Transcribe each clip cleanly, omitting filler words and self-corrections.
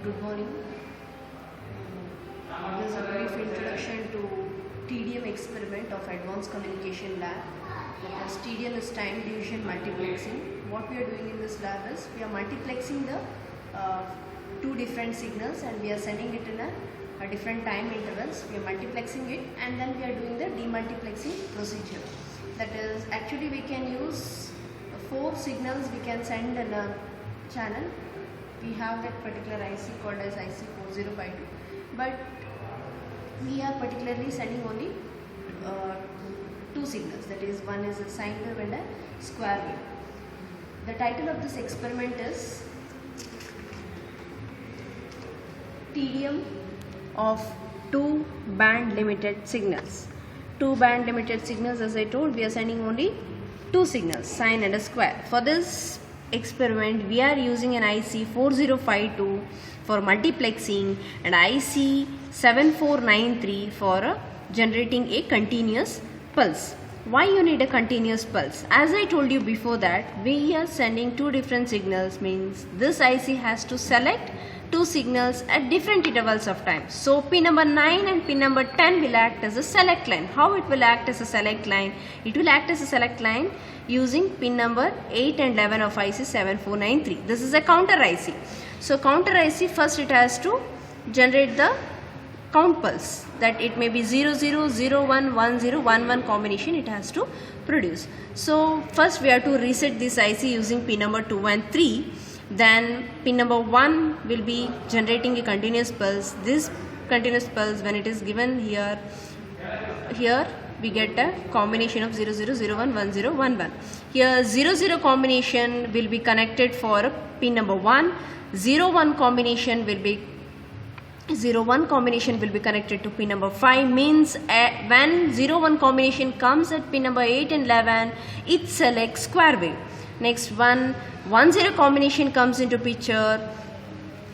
Good morning. This is a brief introduction to TDM experiment of Advanced Communication Lab. That is, TDM is time division multiplexing. What we are doing in this lab is we are multiplexing the two different signals and we are sending it in a different time intervals. We are multiplexing it and then we are doing the demultiplexing procedure. That is, actually we can use 4 signals we can send in a channel. We have that particular IC called as IC4052, but we are particularly sending only 2 signals, that is, one is a sine wave and a square wave. The title of this experiment is TDM of 2 band limited signals. 2 band limited signals, as I told, we are sending only 2 signals, sine and a square. For this experiment we are using an IC4052 for multiplexing and IC7493 for generating a continuous pulse. Why you need a continuous pulse? As I told you before that we are sending 2 different signals, means this IC has to select 2 signals at different intervals of time. So pin number 9 and pin number 10 will act as a select line. How it will act as a select line? It will act as a select line using pin number 8 and 11 of IC7493. This is a counter IC. So counter IC, first it has to generate the count pulse, that it may be 00, 01, 10, 11 combination it has to produce. So first we have to reset this IC using pin number 2 and 3. Then pin number 1 will be generating a continuous pulse. This continuous pulse, when it is given here we get a combination of 00, 01, 10, 11. Here 00 combination will be connected for pin number 1. 01 combination will be connected to pin number 5, means when 01 combination comes at pin number 8 and 11, it selects square wave. Next, 10 combination comes into picture,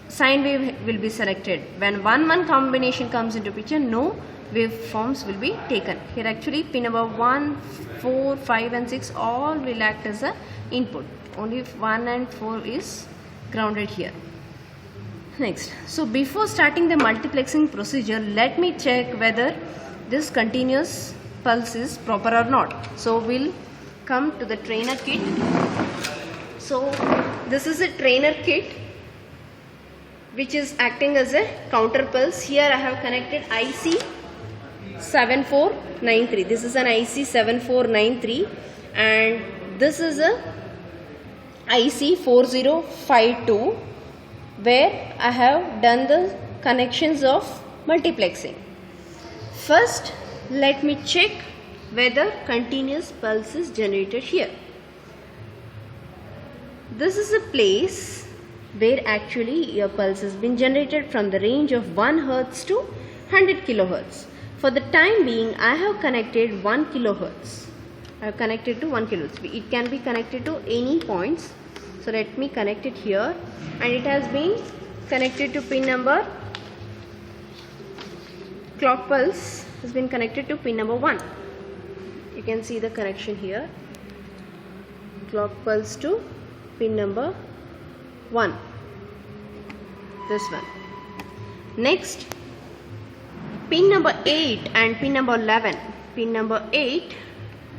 sine wave will be selected. When 11 combination comes into picture, no waveforms will be taken. Here actually pin number 1, 4, 5 and 6 all will act as a input. Only 1 and 4 is grounded here. Next, so before starting the multiplexing procedure, let me check whether this continuous pulse is proper or not. So we'll come to the trainer kit. So this is a trainer kit which is acting as a counter pulse. Here I have connected IC7493. This is an IC7493 and this is a IC4052 where I have done the connections of multiplexing. First let me check whether continuous pulse is generated here. This is a place where actually your pulse has been generated from the range of 1 Hz to 100 kHz. For the time being I have connected 1 kHz. I have connected to 1 kHz. It can be connected to any points. So let me connect it here, and it has been connected to pin number, clock pulse has been connected to pin number 1. You can see the connection here, clock pulse to pin number 1, this one. Next, pin number 8 and pin number 11, pin number 8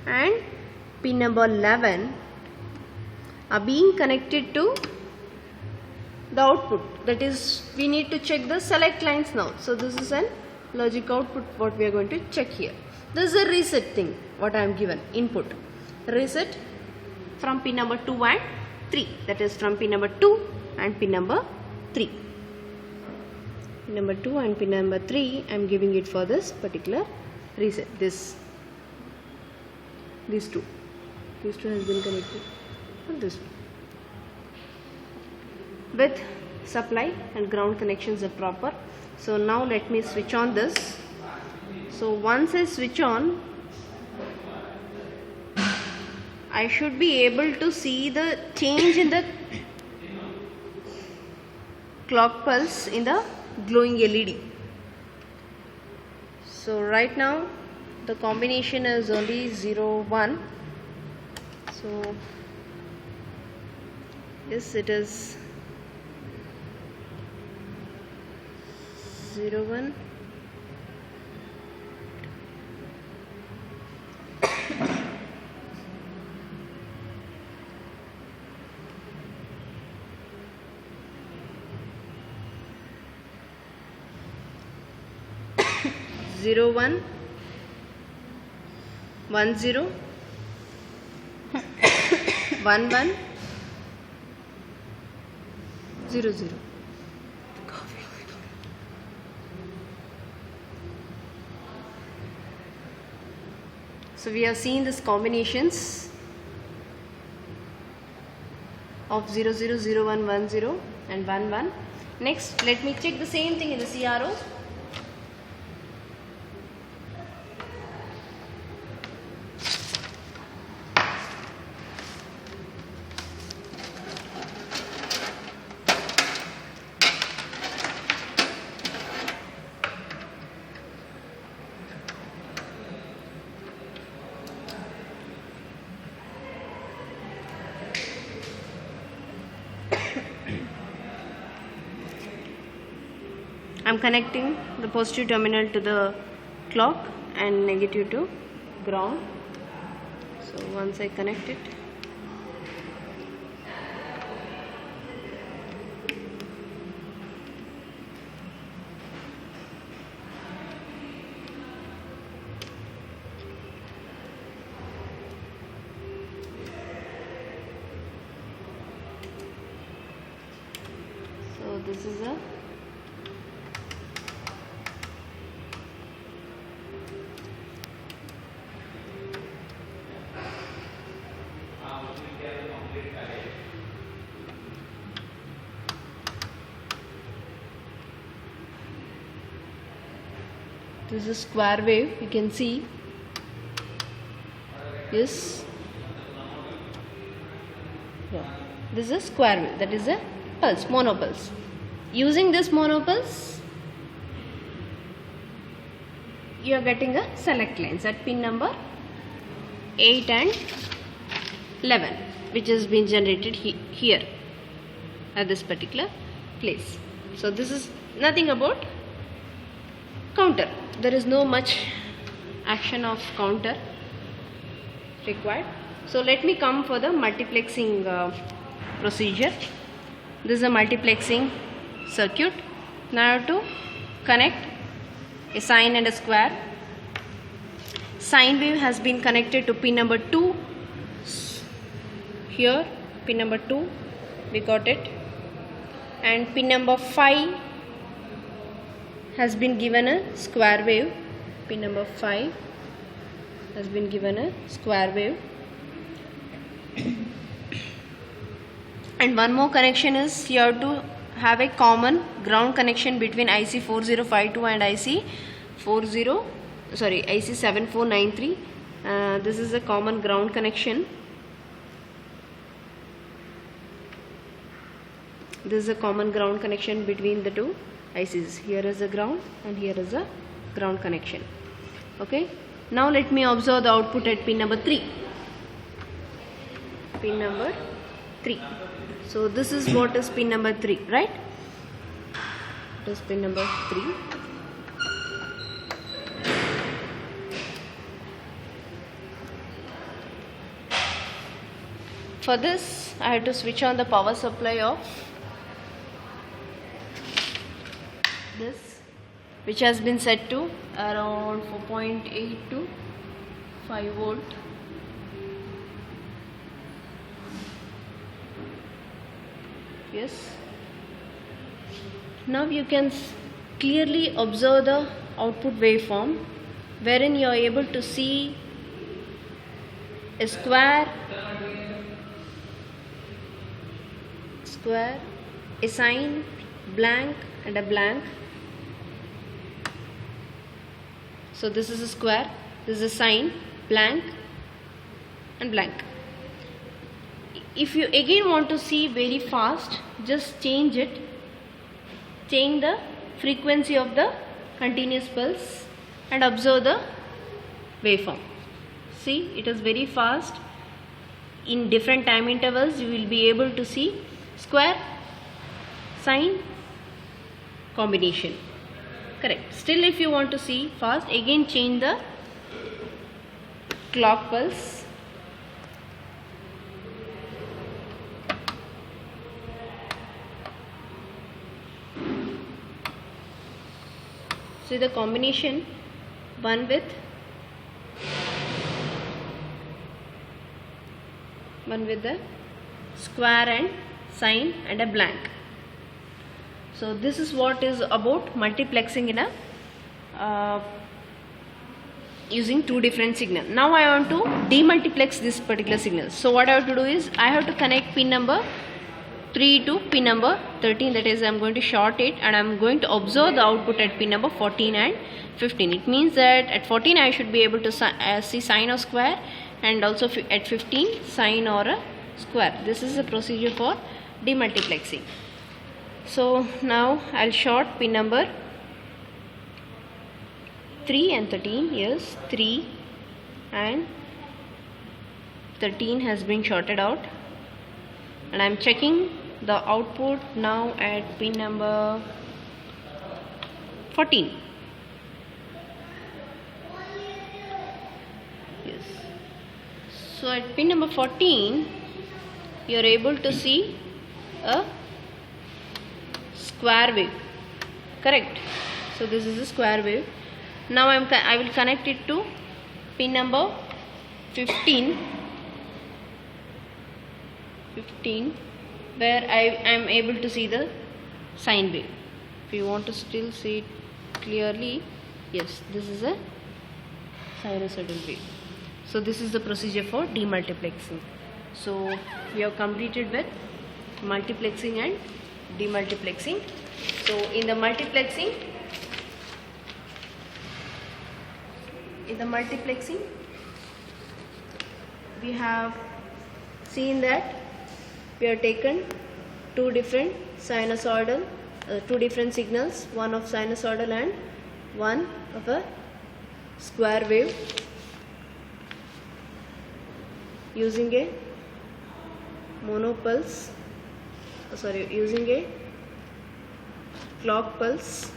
and pin number 11 are being connected to the output. That is, we need to check the select lines now. So this is an logic output what we are going to check here. This is a reset thing what I am given, input. Reset from pin number 2 and 3, that is from pin number 2 and pin number 3. Pin number 2 and pin number 3 I am giving it for this particular reset. These two has been connected on this one. With supply and ground connections are proper. So now let me switch on this. So once I switch on, I should be able to see the change in the clock pulse in the glowing LED. So right now the combination is only 0, 1. So yes, it is 0 1 0 1 1 0 1 1 0 0. So we have seen this combinations of 0 0 0 1 1 0 and 1 1. Next, let me check the same thing in the CRO. I'm connecting the positive terminal to the clock and negative to ground. So once I connect it, so this is a this is a square wave, you can see. Yes. Yeah. This is a square wave, that is a pulse, monopulse. Using this monopulse, you are getting a select lines at pin number 8 and 11, which has been generated here at this particular place. So this is nothing about counter. There is no much action of counter required. So let me come for the multiplexing procedure. This is a multiplexing circuit. Now I have to connect a sine and a square. Sine wave has been connected to pin number 2. Here pin number 2, we got it, and pin number 5 has been given a square wave. Pin number 5 has been given a square wave. And one more connection is you have to have a common ground connection between IC 4052 and IC 7493. This is a common ground connection. This is a common ground connection between the two ICs. Here is a ground and here is a ground connection. Okay. Now let me observe the output at pin number 3. Pin number 3. So this is what is pin number 3, right? It is pin number 3. For this, I had to switch on the power supply of this, which has been set to around 4.8 to 5 volt. Yes. Now you can clearly observe the output waveform, wherein you are able to see a square, a sine, blank and a blank. So this is a square, this is a sine, blank and blank. If you again want to see very fast, just change it. Change the frequency of the continuous pulse and observe the waveform. See, it is very fast. In different time intervals, you will be able to see square, sine combination. Correct. Still, if you want to see fast, again change the clock pulse. See the combination, one with the square and sine and a blank. So this is what is about multiplexing in a using two different signals. Now I want to demultiplex this particular signal. So what I have to do is I have to connect pin number 3 to pin number 13, that is I am going to short it, and I am going to observe the output at pin number 14 and 15. It means that at 14 I should be able to see sine or square, and also at 15 sine or a square. This is the procedure for demultiplexing. So now I'll short pin number 3 and 13. Yes, 3 and 13 has been shorted out, and I'm checking the output now at pin number 14. Yes. So at pin number 14 you are able to see a square wave. Correct. So this is a square wave. Now I will connect it to pin number 15, where I am able to see the sine wave. If you want to still see it clearly, yes, this is a sinusoidal wave. So this is the procedure for demultiplexing. So we have completed with multiplexing and demultiplexing. So in the multiplexing, we have seen that we have taken two different sinusoidal, two different signals, one of sinusoidal and one of a square wave, using a using a clock pulse.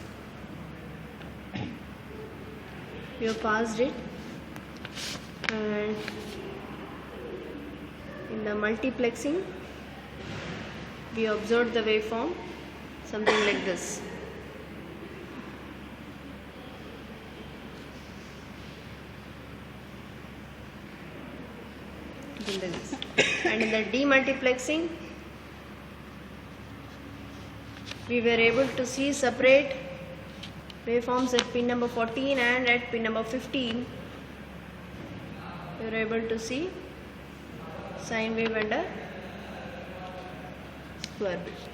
We have passed it, and in the multiplexing we observed the waveform something like this. And in the demultiplexing we were able to see separate waveforms at pin number 14 and at pin number 15. We were able to see sine wave and a square wave.